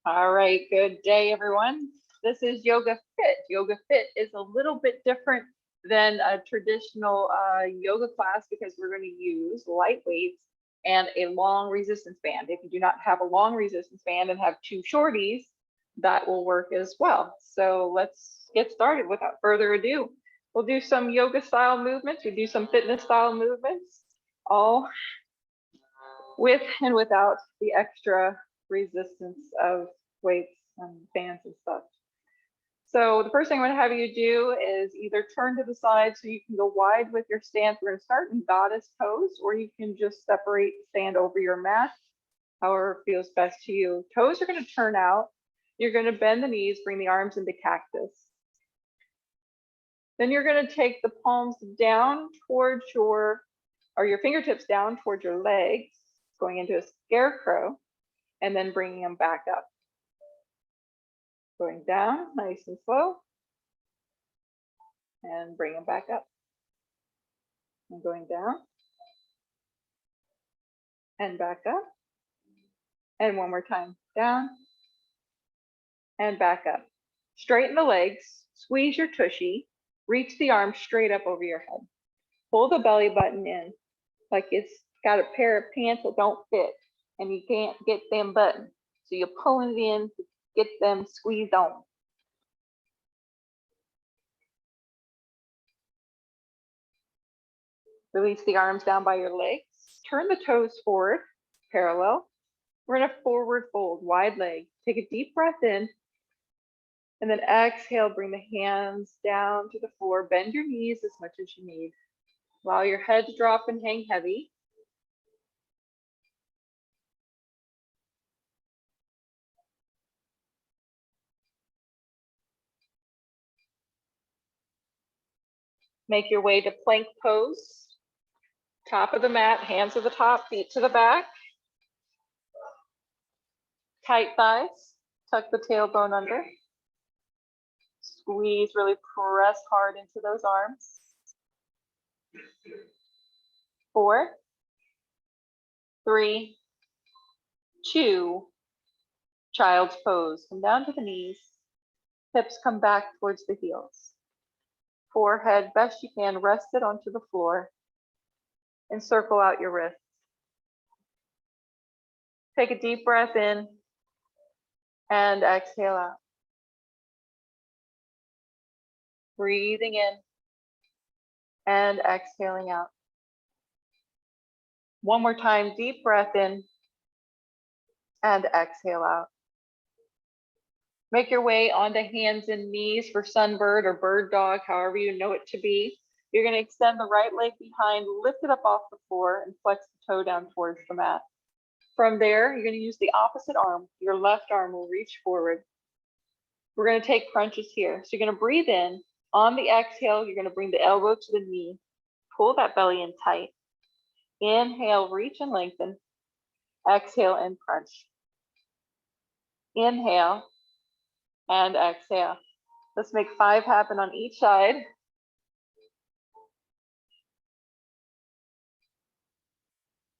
All right, good day, everyone. This is Yoga Fit. Yoga Fit is a little bit different than a traditional yoga class because we're going to use light weights and a long resistance band. If you do not have a long resistance band and have two shorties, that will work as well. So let's get started without further ado. We'll do some yoga style movements. We do some fitness style movements, all with and without the extra resistance of weights and bands and stuff. So the first thing I'm going to have you do is either turn to the side so you can go wide with your stance. We're going to start in goddess pose, or you can just separate, stand over your mat, however feels best to you. Toes are going to turn out. You're going to bend the knees, bring the arms into cactus. Then you're going to take the palms down towards your fingertips down towards your legs, going into a scarecrow, and then bringing them back up. Going down nice and slow, and bring them back up. And going down, and back up. And one more time, down, and back up. Straighten the legs, squeeze your tushy, reach the arms straight up over your head. Pull the belly button in like it's got a pair of pants that don't fit and you can't get them buttoned. So you're pulling it in to get them squeezed on. Release the arms down by your legs. Turn the toes forward, parallel. We're in a forward fold, wide leg. Take a deep breath in. And then exhale, bring the hands down to the floor. Bend your knees as much as you need. Allow your head to drop and hang heavy. Make your way to plank pose. Top of the mat, hands to the top, feet to the back. Tight thighs, tuck the tailbone under. Squeeze, really press hard into those arms. 4, 3, 2, child's pose. Come down to the knees. Hips come back towards the heels. Forehead, best you can, rest it onto the floor and circle out your wrists. Take a deep breath in and exhale out. Breathing in and exhaling out. One more time, deep breath in and exhale out. Make your way onto hands and knees for sunbird or bird dog, however you know it to be. You're going to extend the right leg behind, lift it up off the floor, and flex the toe down towards the mat. From there, you're going to use the opposite arm. Your left arm will reach forward. We're going to take crunches here. So you're going to breathe in. On the exhale, you're going to bring the elbow to the knee. Pull that belly in tight. Inhale, reach and lengthen. Exhale and crunch. Inhale and exhale. Let's make 5 happen on each side.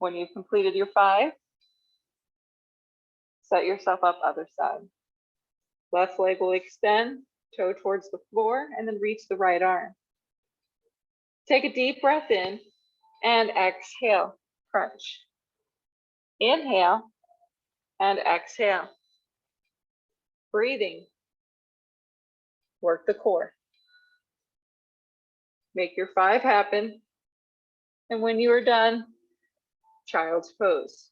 When you've completed your 5, set yourself up other side. Left leg will extend, toe towards the floor, and then reach the right arm. Take a deep breath in and exhale, crunch. Inhale and exhale. Breathing. Work the core. Make your 5 happen. And when you are done, child's pose.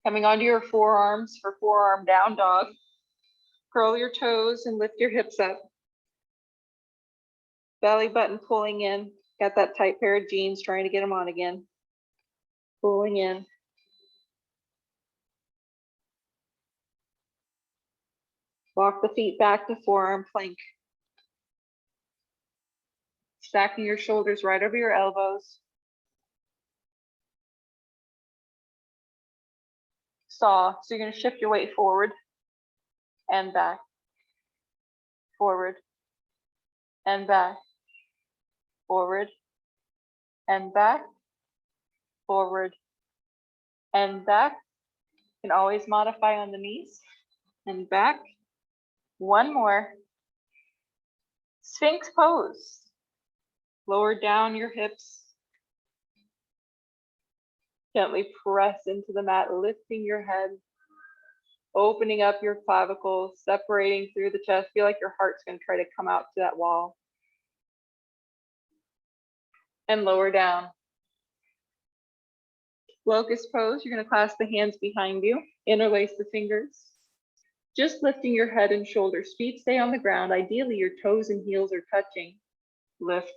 Coming onto your forearms for forearm down dog. Curl your toes and lift your hips up. Belly button pulling in. Got that tight pair of jeans, trying to get them on again. Pulling in. Walk the feet back to forearm plank. Stacking your shoulders right over your elbows. saw. So you're going to shift your weight forward and back, forward and back, forward and back, forward and back. You can always modify on the knees and back. One more. Sphinx pose. Lower down your hips. Gently press into the mat, lifting your head, opening up your clavicles, separating through the chest. Feel like your heart's going to try to come out to that wall. And lower down. Locust pose. You're going to clasp the hands behind you, interlace the fingers. Just lifting your head and shoulders. Feet stay on the ground. Ideally, your toes and heels are touching. Lift.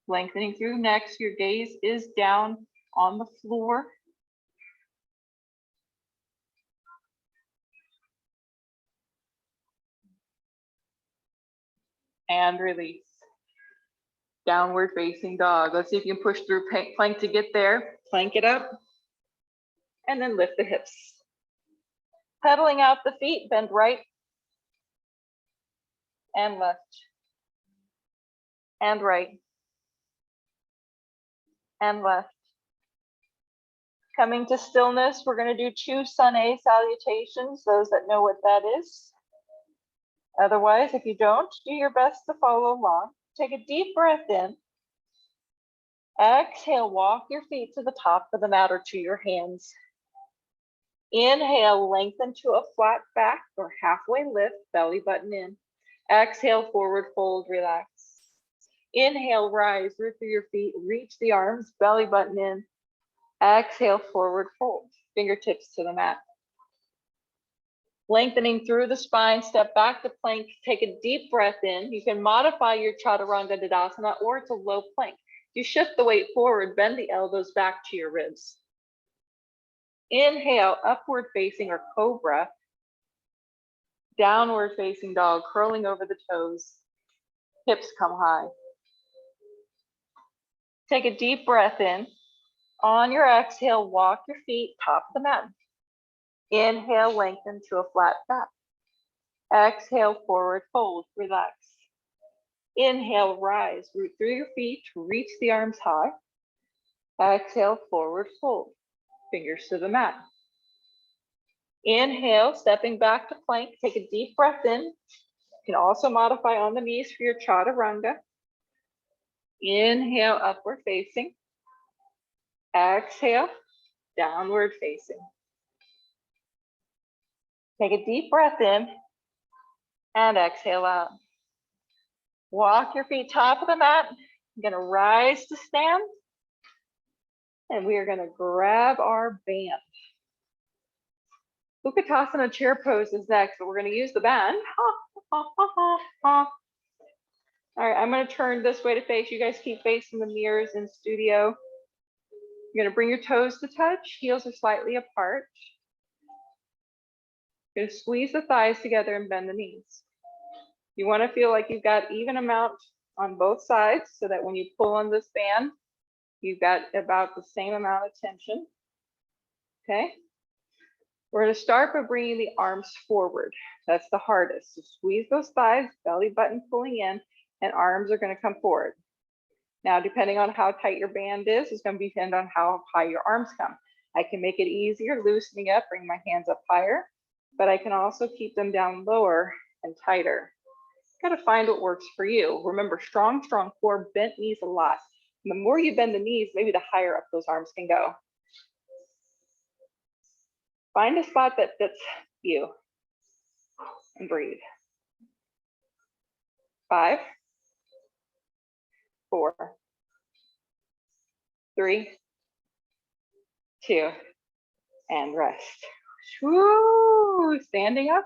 Lengthening through neck. Your gaze is down on the floor. And release. Downward facing dog. Let's see if you can push through plank to get there. Plank it up. And then lift the hips. Pedaling out the feet, bend right and left and right and left. Coming to stillness, we're going to do 2 sun A salutations, those that know what that is. Otherwise, if you don't, do your best to follow along. Take a deep breath in. Exhale, walk your feet to the top of the mat or to your hands. Inhale, lengthen to a flat back or halfway lift, belly button in. Exhale, forward fold, relax. Inhale, rise, root through your feet, reach the arms, belly button in. Exhale, forward fold, fingertips to the mat. Lengthening through the spine, step back to plank, take a deep breath in. You can modify your Chaturanga Dandasana or it's a low plank. You shift the weight forward, bend the elbows back to your ribs. Inhale, upward facing or cobra. Downward facing dog, curling over the toes. Hips come high. Take a deep breath in. On your exhale, walk your feet top of the mat. Inhale, lengthen to a flat back. Exhale, forward fold, relax. Inhale, rise, root through your feet, reach the arms high. Exhale, forward fold, fingers to the mat. Inhale, stepping back to plank, take a deep breath in. You can also modify on the knees for your Chaturanga. Inhale, upward facing. Exhale, downward facing. Take a deep breath in and exhale out. Walk your feet top of the mat. I'm going to rise to stand. And we are going to grab our band. Utkatasana chair pose is next, but we're going to use the band. All right, I'm going to turn this way to face. You guys keep facing the mirrors in studio. You're going to bring your toes to touch. Heels are slightly apart. You're going to squeeze the thighs together and bend the knees. You want to feel like you've got even amount on both sides so that when you pull on this band, you've got about the same amount of tension. Okay. We're going to start by bringing the arms forward. That's the hardest. So squeeze those thighs, belly button pulling in, and arms are going to come forward. Now, depending on how tight your band is, it's going to depend on how high your arms come. I can make it easier, loosening up, bring my hands up higher, but I can also keep them down lower and tighter. Got to find what works for you. Remember, strong core, bent knees a lot. And the more you bend the knees, maybe the higher up those arms can go. Find a spot that fits you and breathe. 5, 4, 3, 2, and rest. Woo! Standing up.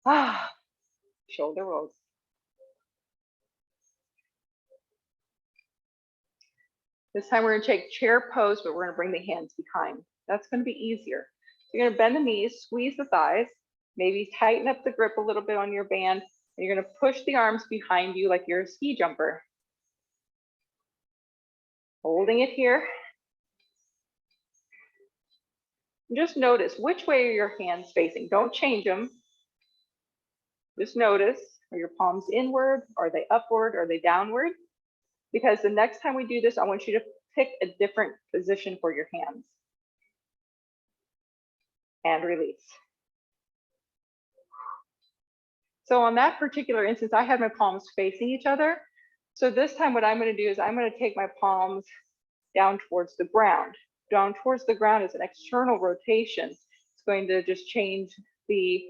Ah, shoulder rolls. This time we're going to take chair pose, but we're going to bring the hands behind. That's going to be easier. You're going to bend the knees, squeeze the thighs, maybe tighten up the grip a little bit on your band, and you're going to push the arms behind you like you're a ski jumper. Holding it here. Just notice which way are your hands facing. Don't change them. Just notice, are your palms inward? Are they upward? Are they downward? Because the next time we do this, I want you to pick a different position for your hands. And release. So on that particular instance, I had my palms facing each other. So this time what I'm going to do is I'm going to take my palms down towards the ground. Down towards the ground is an external rotation. It's going to just change the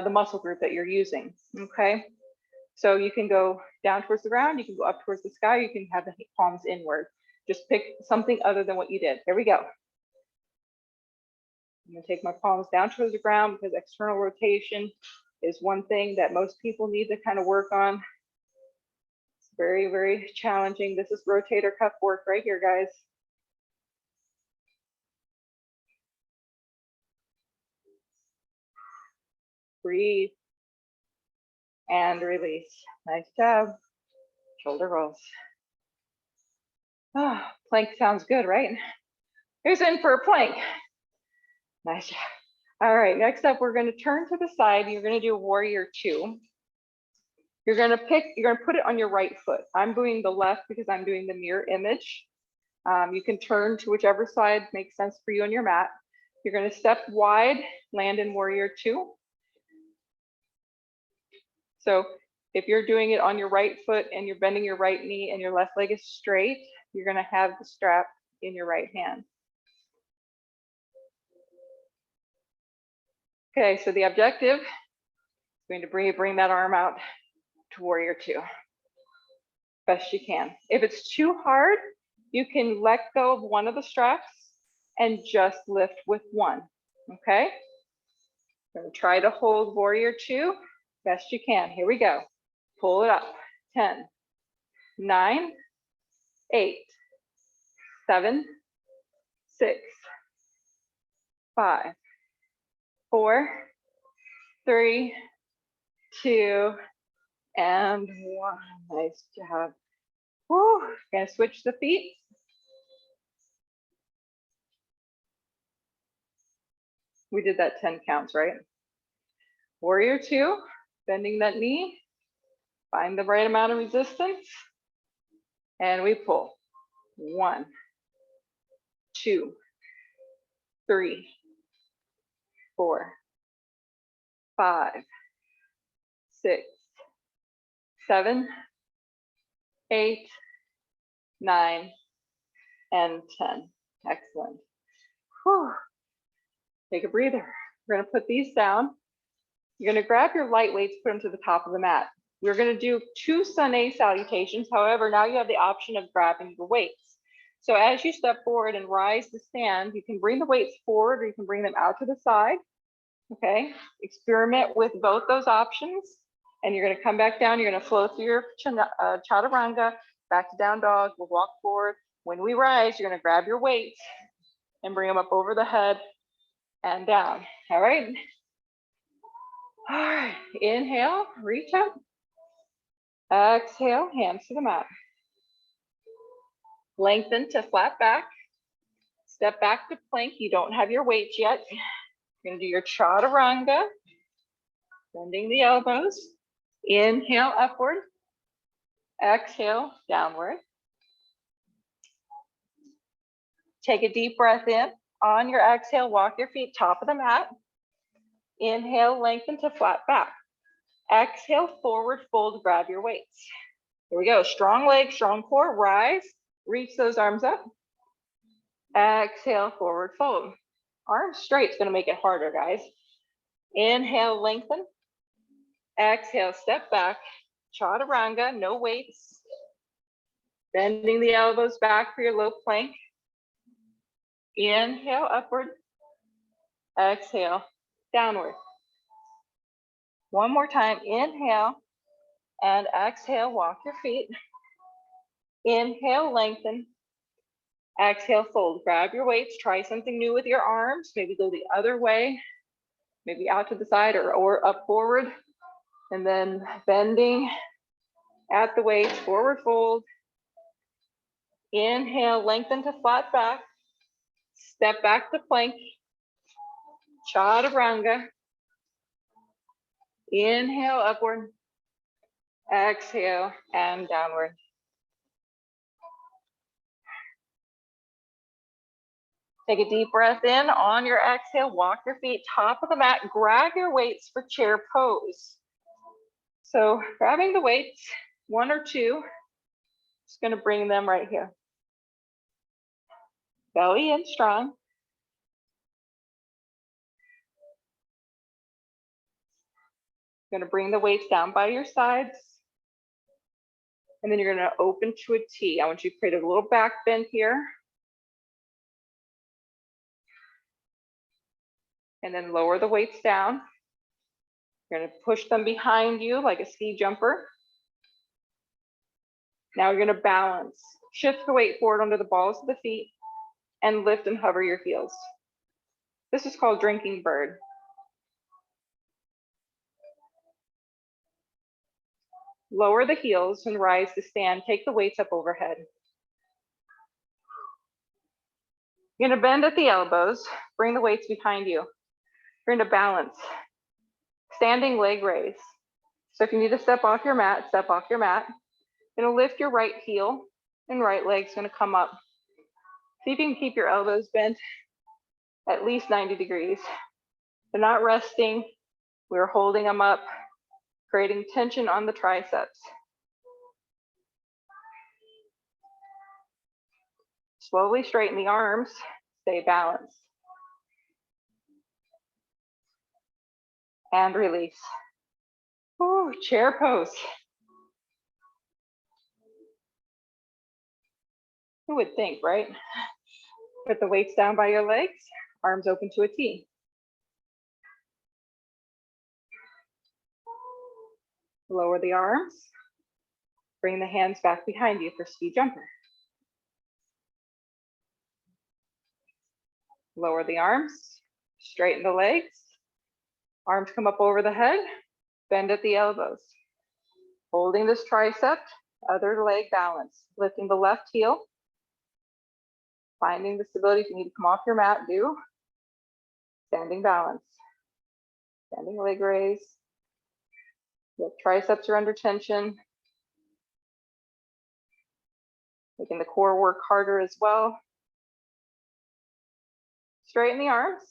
muscle group that you're using, okay? So you can go down towards the ground, you can go up towards the sky, you can have the palms inward. Just pick something other than what you did. Here we go. I'm gonna take my palms down towards the ground because external rotation is one thing that most people need to kind of work on. It's very, very challenging. This is rotator cuff work right here, guys. Breathe and release. Nice job. Shoulder rolls. Ah, plank sounds good, right? Who's in for a plank? Nice job. All right, next up, we're going to turn to the side. You're going to do warrior two. You're going to put it on your right foot. I'm doing the left because I'm doing the mirror image. You can turn to whichever side makes sense for you on your mat. You're going to step wide, land in warrior two. So if you're doing it on your right foot and you're bending your right knee and your left leg is straight, you're going to have the strap in your right hand. Okay, so the objective is going to bring that arm out to warrior two, best you can. If it's too hard, you can let go of one of the straps and just lift with one, okay? We're gonna try to hold warrior two best you can. Here we go. Pull it up. 10, 9, 8, 7, 6, 5, 4, 3, 2, and 1. Nice job. Woo. Gonna switch the feet. We did that 10 counts, right? Warrior two, bending that knee, find the right amount of resistance, and we pull. 1, 2, 3, 4, 5, 6, 7, 8, 9, and 10. Excellent. Whew. Take a breather. We're going to put these down. You're going to grab your light weights, put them to the top of the mat. We're going to do 2 sun A salutations. However, now you have the option of grabbing your weights. So as you step forward and rise to stand, you can bring the weights forward or you can bring them out to the side. Okay, experiment with both those options. And you're going to come back down. You're going to flow through your chaturanga, back to down dog. We'll walk forward. When we rise, you're going to grab your weights and bring them up over the head and down. All right. All right. Inhale, reach up. Exhale, hands to the mat. Lengthen to flat back. Step back to plank. You don't have your weights yet. You're going to do your chaturanga. Bending the elbows. Inhale, upward. Exhale, downward. Take a deep breath in. On your exhale, walk your feet top of the mat. Inhale, lengthen to flat back. Exhale, forward fold, grab your weights. Here we go. Strong legs, strong core, rise. Reach those arms up. Exhale, forward fold. Arms straight is going to make it harder, guys. Inhale, lengthen. Exhale, step back. Chaturanga, no weights. Bending the elbows back for your low plank. Inhale, upward. Exhale, downward. One more time. Inhale and exhale, walk your feet. Inhale, lengthen. Exhale, fold. Grab your weights. Try something new with your arms. Maybe go the other way. Maybe out to the side or up forward. And then bending at the weights, forward fold. Inhale, lengthen to flat back. Step back to plank. chaturanga. Inhale, upward. Exhale, and downward. Take a deep breath in. On your exhale, walk your feet top of the mat. Grab your weights for chair pose. So grabbing the weights, one or two, just going to bring them right here. Belly in strong. Going to bring the weights down by your sides. And then you're going to open to a T. I want you to create a little back bend here. And then lower the weights down. You're going to push them behind you like a ski jumper. Now you're going to balance. Shift the weight forward under the balls of the feet and lift and hover your heels. This is called drinking bird. Lower the heels and rise to stand. Take the weights up overhead. You're going to bend at the elbows. Bring the weights behind you. You're going to balance. Standing leg raise. So if you need to step off your mat, step off your mat. You're going to lift your right heel and right leg's going to come up. See if you can keep your elbows bent at least 90 degrees. They're not resting. We're holding them up, creating tension on the triceps. Slowly straighten the arms, stay balanced. And release. Ooh, chair pose. Who would think, right? Put the weights down by your legs, arms open to a T. Lower the arms. Bring the hands back behind you for ski jumper. Lower the arms, straighten the legs. Arms come up over the head, bend at the elbows. Holding this tricep, other leg balance. Lifting the left heel. Finding the stability. If you need to come off your mat, do. Standing balance. Standing leg raise. The triceps are under tension. Making the core work harder as well. Straighten the arms.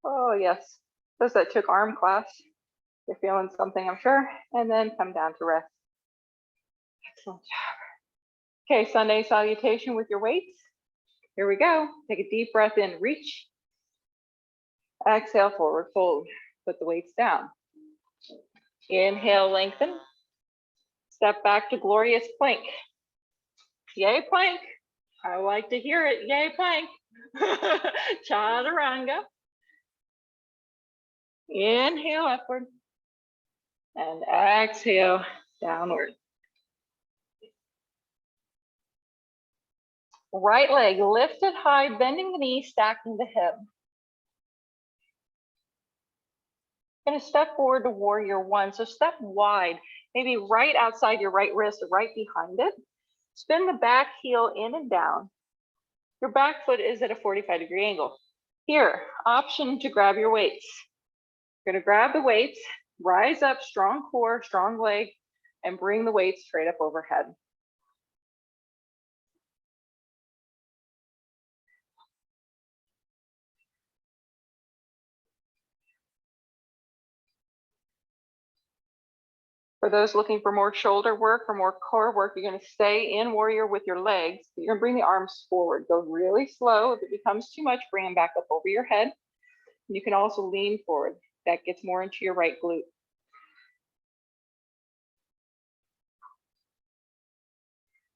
Oh, yes. Those that took arm class, you're feeling something, I'm sure. And then come down to rest. Excellent job. Okay, Sunday salutation with your weights. Here we go. Take a deep breath in, reach. Exhale, forward fold. Put the weights down. Inhale, lengthen. Step back to glorious plank. Yay, plank. I like to hear it. Yay, plank. Chaturanga. Inhale, upward. And exhale, downward. Right leg lifted high, bending the knee, stacking the hip. Going to step forward to warrior one. So step wide, maybe right outside your right wrist or right behind it. Spin the back heel in and down. Your back foot is at a 45-degree angle. Here, option to grab your weights. You're going to grab the weights, rise up, strong core, strong leg, and bring the weights straight up overhead. For those looking for more shoulder work or more core work, you're going to stay in warrior with your legs. You're going to bring the arms forward. Go really slow. If it becomes too much, bring them back up over your head. And you can also lean forward. That gets more into your right glute.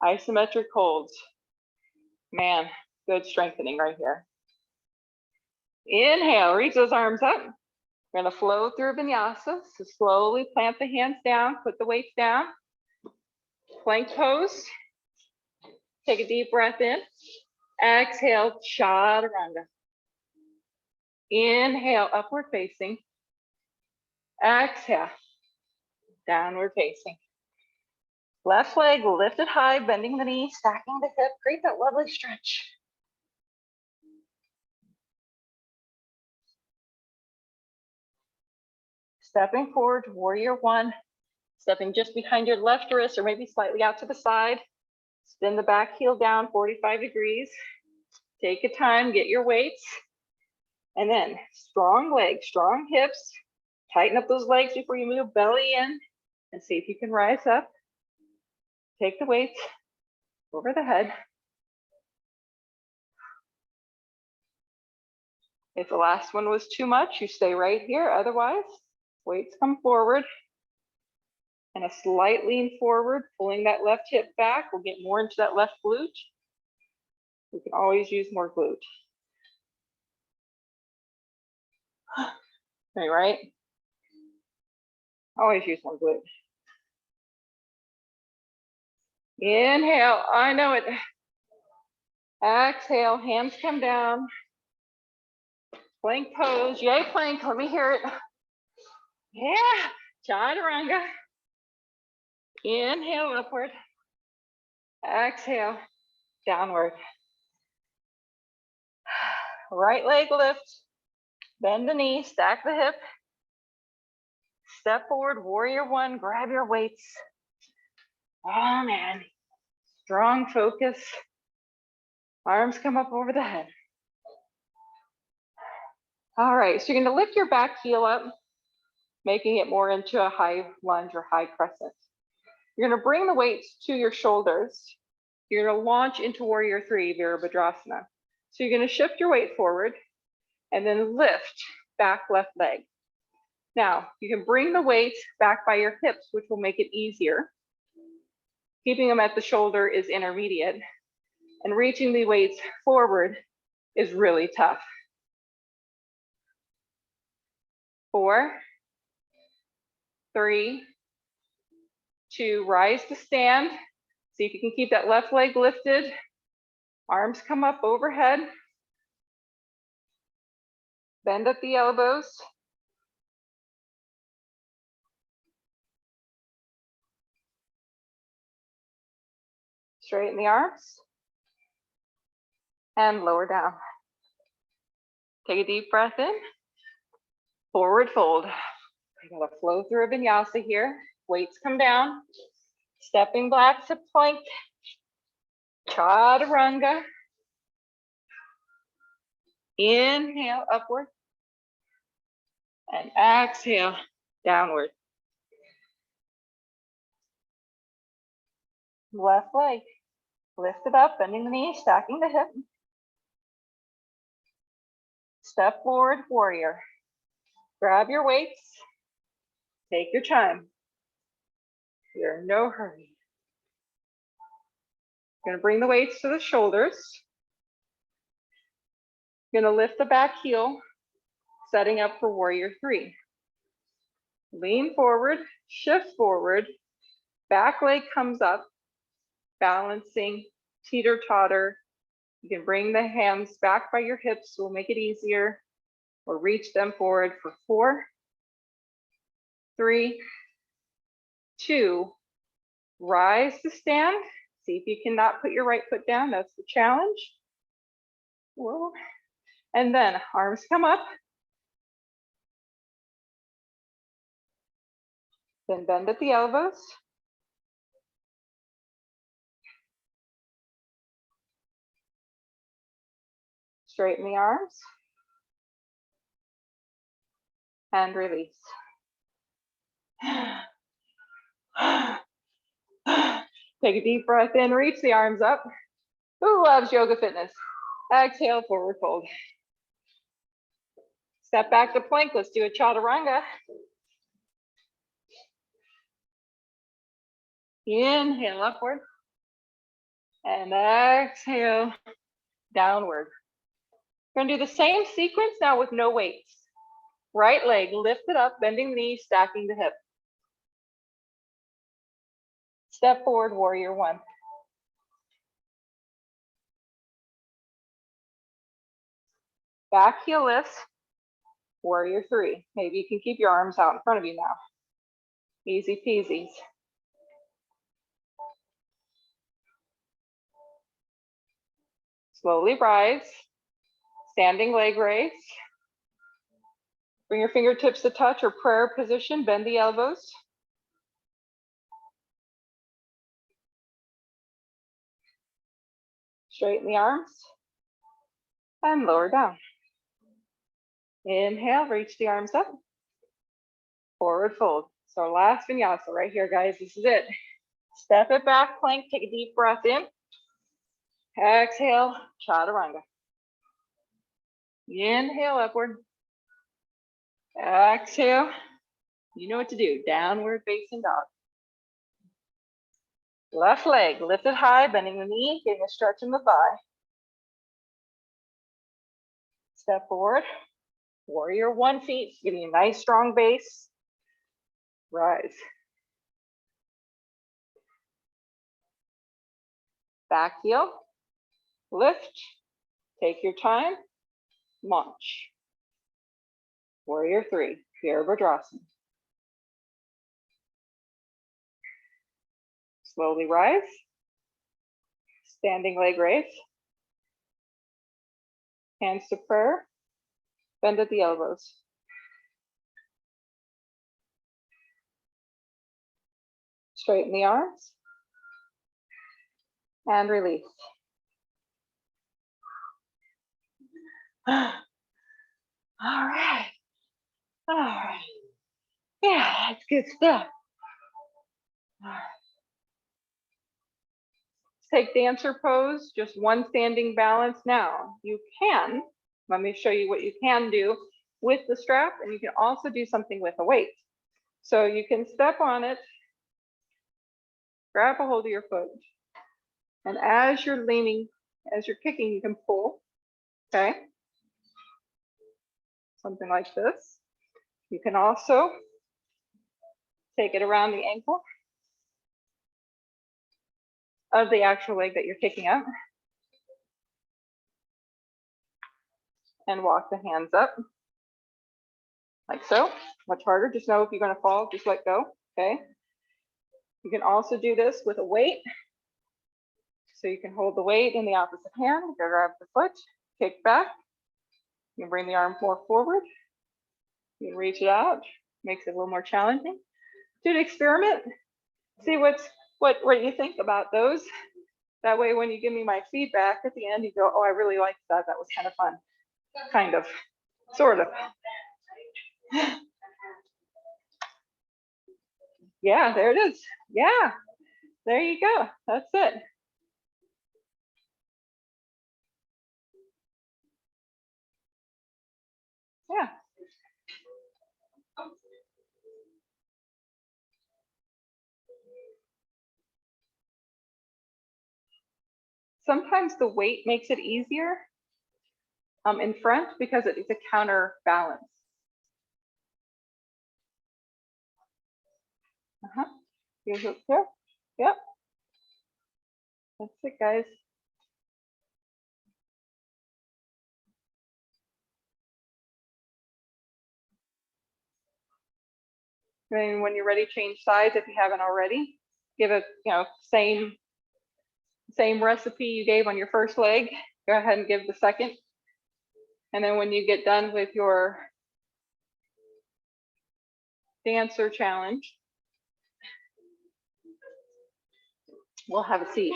Isometric holds. Man, good strengthening right here. Inhale, reach those arms up. We're going to flow through vinyasa. So slowly plant the hands down, put the weights down. Plank pose. Take a deep breath in. Exhale, chaturanga. Inhale, upward facing. Exhale, downward facing. Left leg lifted high, bending the knee, stacking the hip. Create that lovely stretch. Stepping forward to warrior one, stepping just behind your left wrist or maybe slightly out to the side. Spin the back heel down 45 degrees. Take your time, get your weights. And then strong legs, strong hips. Tighten up those legs before you move belly in and see if you can rise up. Take the weights over the head. If the last one was too much, you stay right here. Otherwise, weights come forward. And a slight lean forward, pulling that left hip back. We'll get more into that left glute. We can always use more glute. Okay, right? Always use more glute. Inhale, I know it. Exhale, hands come down. Plank pose, yay plank, let me hear it. Yeah, chaturanga. Inhale, upward. Exhale, downward. Right leg lift, bend the knee, stack the hip. Step forward, warrior one, grab your weights. Oh man, strong focus. Arms come up over the head. All right, so you're gonna lift your back heel up, making it more into a high lunge or high crescent. You're gonna bring the weights to your shoulders. You're gonna launch into warrior three, Virabhadrasana. So you're gonna shift your weight forward and then lift back left leg. Now, you can bring the weights back by your hips, which will make it easier. Keeping them at the shoulder is intermediate, and reaching the weights forward is really tough. 4, 3, 2, rise to stand. See if you can keep that left leg lifted. Arms come up overhead. Bend at the elbows. Straighten the arms. And lower down. Take a deep breath in. Forward fold. I gotta flow through a vinyasa here. Weights come down. Stepping back to plank. Chaturanga. Inhale, upward. And exhale, downward. Left leg. Lift it up, bending the knee, stacking the hip. Step forward, warrior. Grab your weights. Take your time. You're in no hurry. You're gonna bring the weights to the shoulders. You're gonna lift the back heel, setting up for warrior three. Lean forward, shift forward, back leg comes up, balancing, teeter-totter. You can bring the hands back by your hips, so we'll make it easier, or reach them forward for 4, 3, 2, rise to stand. See if you cannot put your right foot down, that's the challenge. Whoa. And then arms come up. Then bend at the elbows. Straighten the arms. And release. Take a deep breath in, reach the arms up. Who loves yoga fitness? Exhale, forward fold. Step back to plank, let's do a chaturanga. Inhale, upward. And exhale, downward. We're gonna do the same sequence now with no weights. Right leg lifted up, bending the knee, stacking the hip. Step forward, warrior one. Back heel lifts, warrior three. Maybe you can keep your arms out in front of you now. Easy peasy. Slowly rise, standing leg raise. Bring your fingertips to touch or prayer position, bend the elbows. Straighten the arms and lower down. Inhale, reach the arms up. Forward fold. So last vinyasa right here, guys. This is it. Step it back, plank, take a deep breath in. Exhale, chaturanga. Inhale, upward. Exhale. You know what to do. Downward facing dog. Left leg lifted high, bending the knee, getting a stretch in the thigh. Step forward. Warrior one feet, getting a nice strong base. Rise. Back heel. Lift. Take your time. Launch. Warrior three, Virabhadrasana. Slowly rise. Standing leg raise. Hands to prayer. Bend at the elbows. Straighten the arms. And release. All right. All right. Yeah, that's good stuff. All right. Let's take dancer pose, just one standing balance. Now, you can, let me show you what you can do with the strap, and you can also do something with a weight. So you can step on it, grab a hold of your foot, and as you're leaning, as you're kicking, you can pull, okay? Something like this. You can also take it around the ankle of the actual leg that you're kicking up and walk the hands up like so. Much harder. Just know if you're going to fall, just let go. Okay. You can also do this with a weight. So you can hold the weight in the opposite hand, grab the foot, kick back. You can bring the arm more forward. You can reach it out. Makes it a little more challenging. Do an experiment. See what you think about those. That way, when you give me my feedback at the end, you go, oh, I really liked that. That was kind of fun. Kind of, sort of. Yeah, there it is. Yeah, there you go. That's it. Yeah. Sometimes the weight makes it easier in front because it's a counterbalance. Here's it here. Yep. That's it, guys. And when you're ready, change sides if you haven't already. Give it, same recipe you gave on your first leg. Go ahead and give the second. And then when you get done with your dancer challenge, we'll have a seat.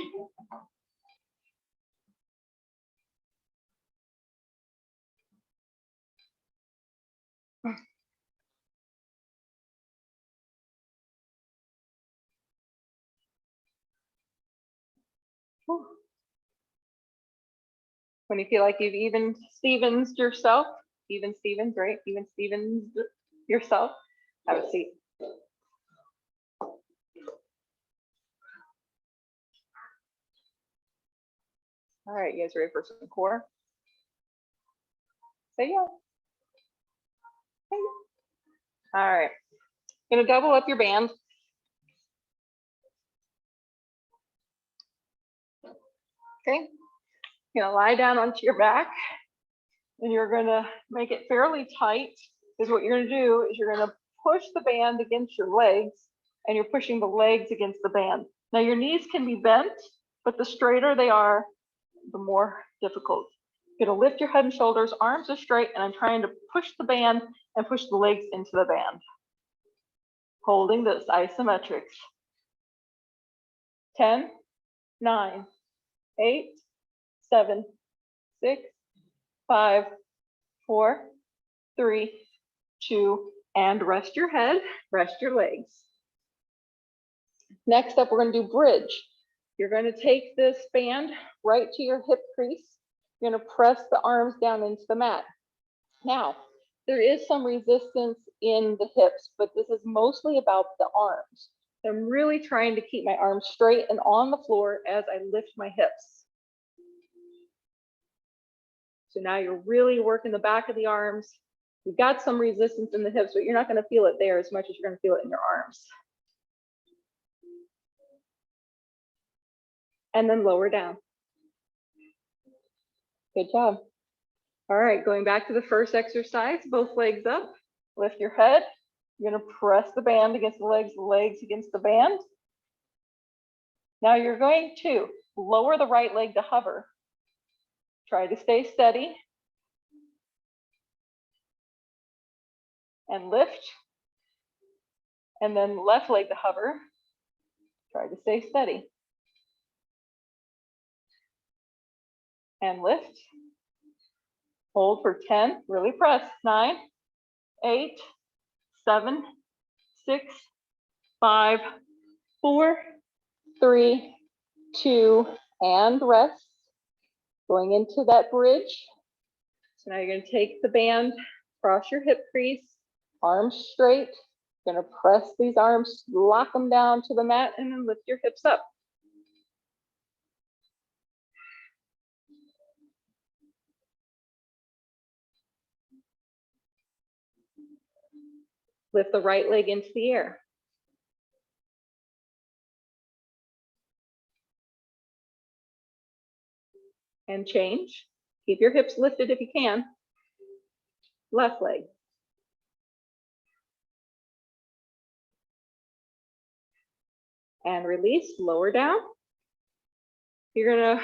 When you feel like you've even Stevens yourself, even Stevens, right? Even Stevens yourself, have a seat. All right, you guys ready for some core? Say yeah. Say yeah. All right, gonna double up your band. Okay, you're gonna lie down onto your back and you're gonna make it fairly tight. Because what you're gonna do is you're gonna push the band against your legs and you're pushing the legs against the band. Now your knees can be bent, but the straighter they are, the more difficult. You're gonna lift your head and shoulders, arms are straight, and I'm trying to push the band and push the legs into the band. Holding this, isometrics. 10, 9, 8, 7, 6, 5, 4, 3, 2, and rest your head, rest your legs. Next up, we're gonna do bridge. You're gonna take this band right to your hip crease. You're gonna press the arms down into the mat. Now, there is some resistance in the hips, but this is mostly about the arms. I'm really trying to keep my arms straight and on the floor as I lift my hips. So now you're really working the back of the arms. You've got some resistance in the hips, but you're not gonna feel it there as much as you're gonna feel it in your arms. And then lower down. Good job. All right, going back to the first exercise, both legs up, lift your head. You're gonna press the band against the legs against the band. Now you're going to lower the right leg to hover. Try to stay steady. And lift. And then left leg to hover. Try to stay steady. And lift. Hold for 10, really press. 9, 8, 7, 6, 5, 4, 3, 2, and rest. Going into that bridge. So now you're going to take the band across your hip crease, arms straight. You're going to press these arms, lock them down to the mat, and then lift your hips up. Lift the right leg into the air. And change. Keep your hips lifted if you can. Left leg. And release, lower down. You're gonna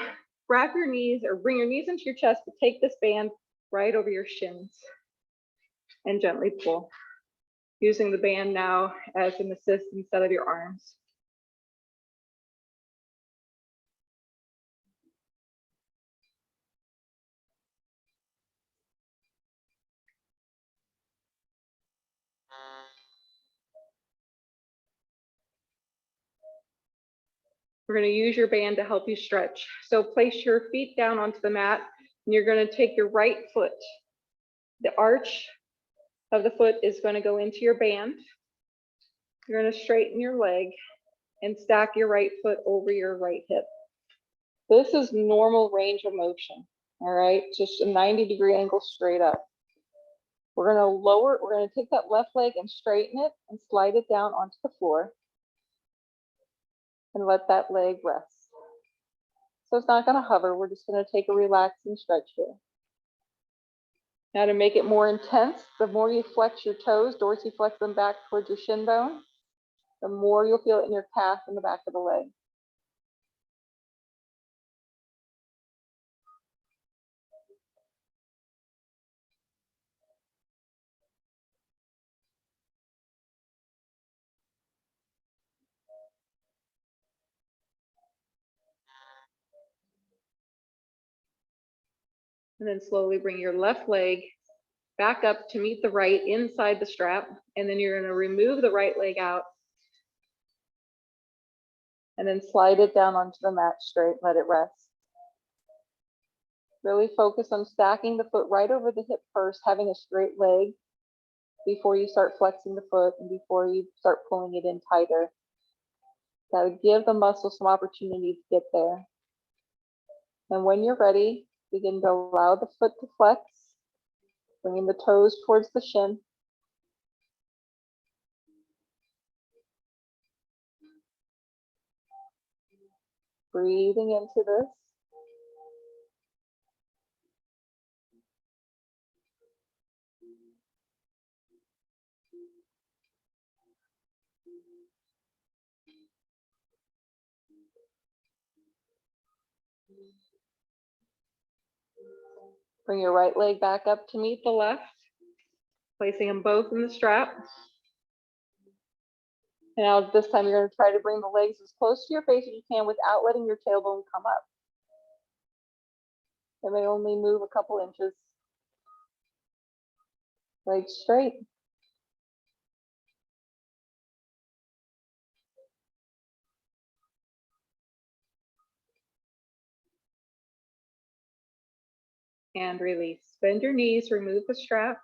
wrap your knees or bring your knees into your chest, but take this band right over your shins and gently pull. Using the band now as an assist instead of your arms. We're going to use your band to help you stretch. So place your feet down onto the mat, and you're going to take your right foot. The arch of the foot is going to go into your band. You're going to straighten your leg and stack your right foot over your right hip. This is normal range of motion, all right? Just a 90-degree angle straight up. We're going to take that left leg and straighten it and slide it down onto the floor and let that leg rest. So it's not going to hover. We're just going to take a relaxing stretch here. Now to make it more intense, the more you flex your toes, dorsiflex them back towards your shin bone, the more you'll feel it in your calf and the back of the leg. And then slowly bring your left leg back up to meet the right inside the strap. And then you're going to remove the right leg out and then slide it down onto the mat straight, let it rest. Really focus on stacking the foot right over the hip first, having a straight leg before you start flexing the foot and before you start pulling it in tighter. Got to give the muscle some opportunity to get there. And when you're ready, begin to allow the foot to flex, bringing the toes towards the shin. Breathing into this. Bring your right leg back up to meet the left, placing them both in the strap. And now this time you're going to try to bring the legs as close to your face as you can without letting your tailbone come up. It may only move a couple inches. Legs straight. And release. Bend your knees, remove the strap.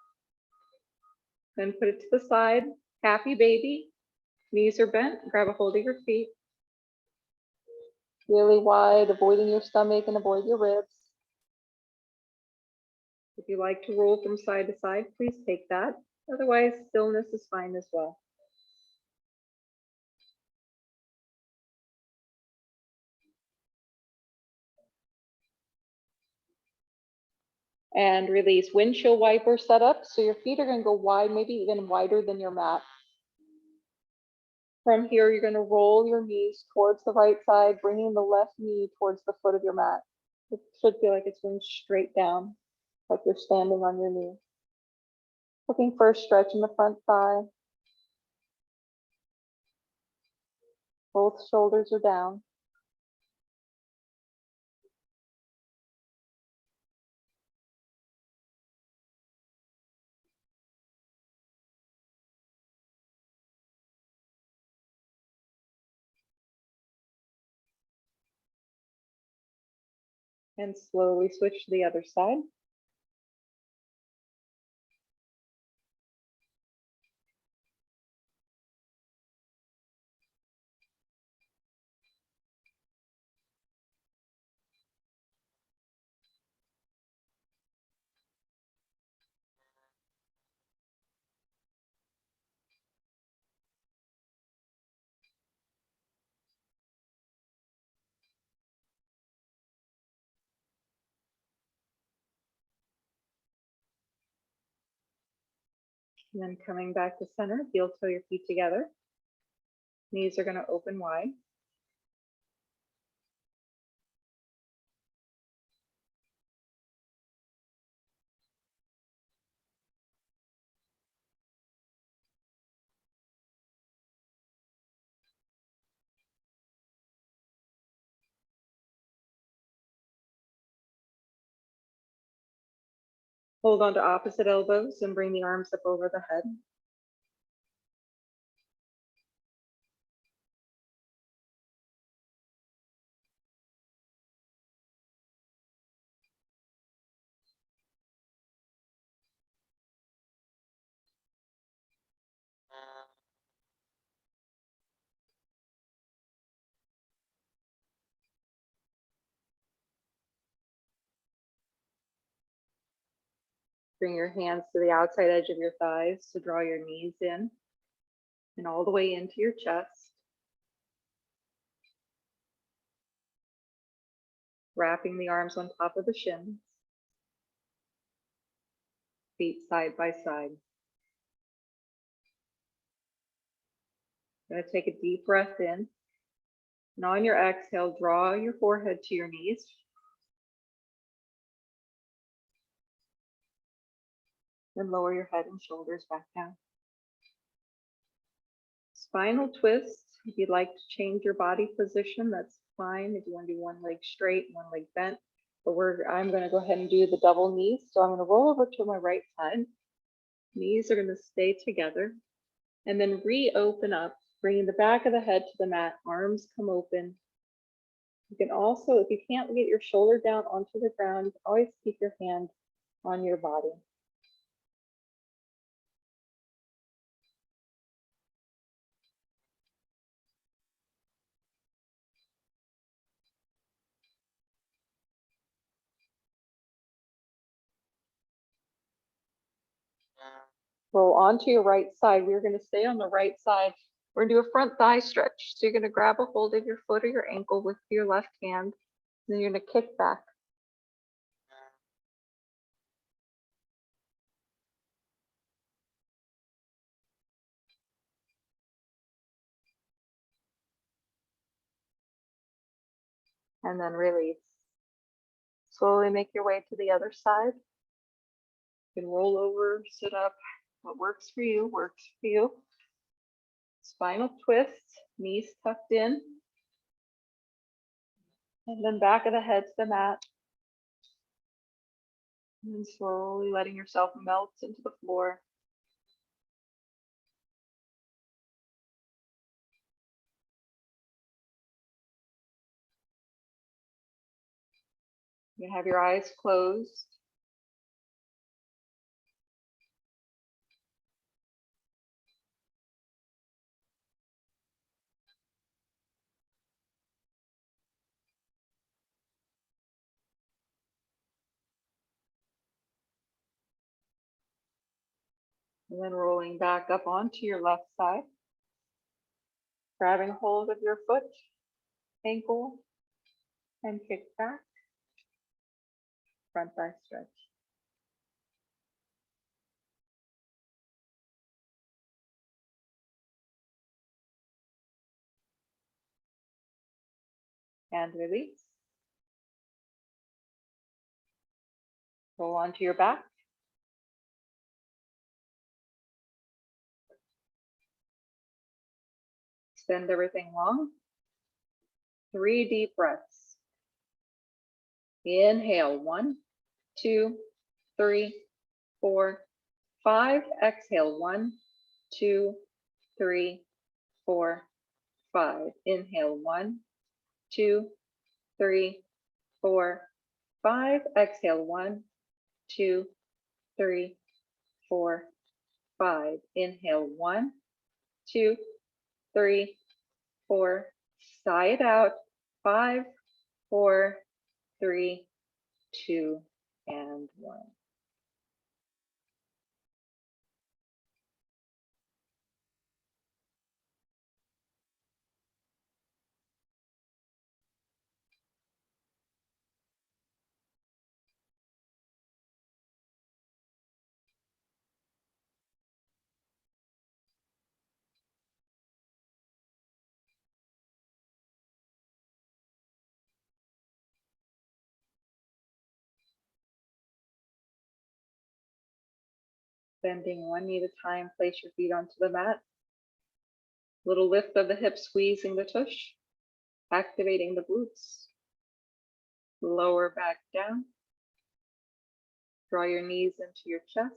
Then put it to the side. Happy baby. Knees are bent. Grab a hold of your feet. Really wide, avoiding your stomach and avoid your ribs. If you like to roll from side to side, please take that. Otherwise, stillness is fine as well. And release. Windshield wiper set up, so your feet are going to go wide, maybe even wider than your mat. From here, you're going to roll your knees towards the right side, bringing the left knee towards the foot of your mat. It should feel like it's going straight down, like you're standing on your knee. Looking for a stretch in the front thigh. Both shoulders are down. And slowly switch to the other side. And then coming back to center, heel toe your feet together. Knees are going to open wide. Hold on to opposite elbows and bring the arms up over the head. Bring your hands to the outside edge of your thighs to draw your knees in and all the way into your chest. Wrapping the arms on top of the shins. Feet side by side. Going to take a deep breath in. And on your exhale, draw your forehead to your knees. Then lower your head and shoulders back down. Spinal twist. If you'd like to change your body position, that's fine. If you want to do one leg straight, one leg bent. But I'm going to go ahead and do the double knees. So I'm going to roll over to my right side. Knees are going to stay together. And then reopen up, bringing the back of the head to the mat. Arms come open. You can also, if you can't get your shoulder down onto the ground, you can always keep your hand on your body. Roll onto your right side. We're going to stay on the right side. We're going to do a front thigh stretch. So you're going to grab a hold of your foot or your ankle with your left hand. And then you're going to kick back. And then release. Slowly make your way to the other side. You can roll over, sit up. What works for you, works for you. Spinal twist, knees tucked in. And then back of the head to the mat. And then slowly letting yourself melt into the floor. You have your eyes closed. And then rolling back up onto your left side. Grabbing hold of your foot, ankle, and kick back. Front thigh stretch. And release. Roll onto your back. Extend everything long. 3 deep breaths. Inhale, 1, 2, 3, 4, 5. Exhale, 1, 2, 3, 4, 5. Inhale, 1, 2, 3, 4, 5. Exhale, 1, 2, 3, 4, 5. Inhale, 1, 2, 3, 4. Sigh it out. 5, 4, 3, 2, and 1. Bending one knee at a time, place your feet onto the mat. Little lift of the hips, squeezing the tush, activating the glutes. Lower back down. Draw your knees into your chest.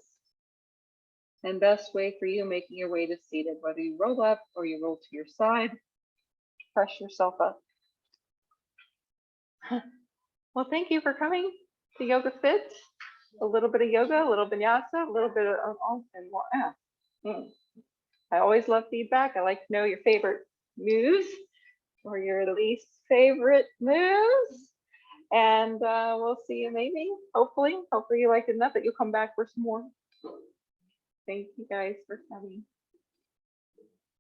And best way for you, making your way to seated, whether you roll up or you roll to your side, press yourself up. Well, thank you for coming to Yoga Fit. A little bit of yoga, a little vinyasa, a little bit of all and more. I always love feedback. I like to know your favorite moves or your least favorite moves. And we'll see you maybe, hopefully you like it enough that you'll come back for some more. Thank you guys for coming.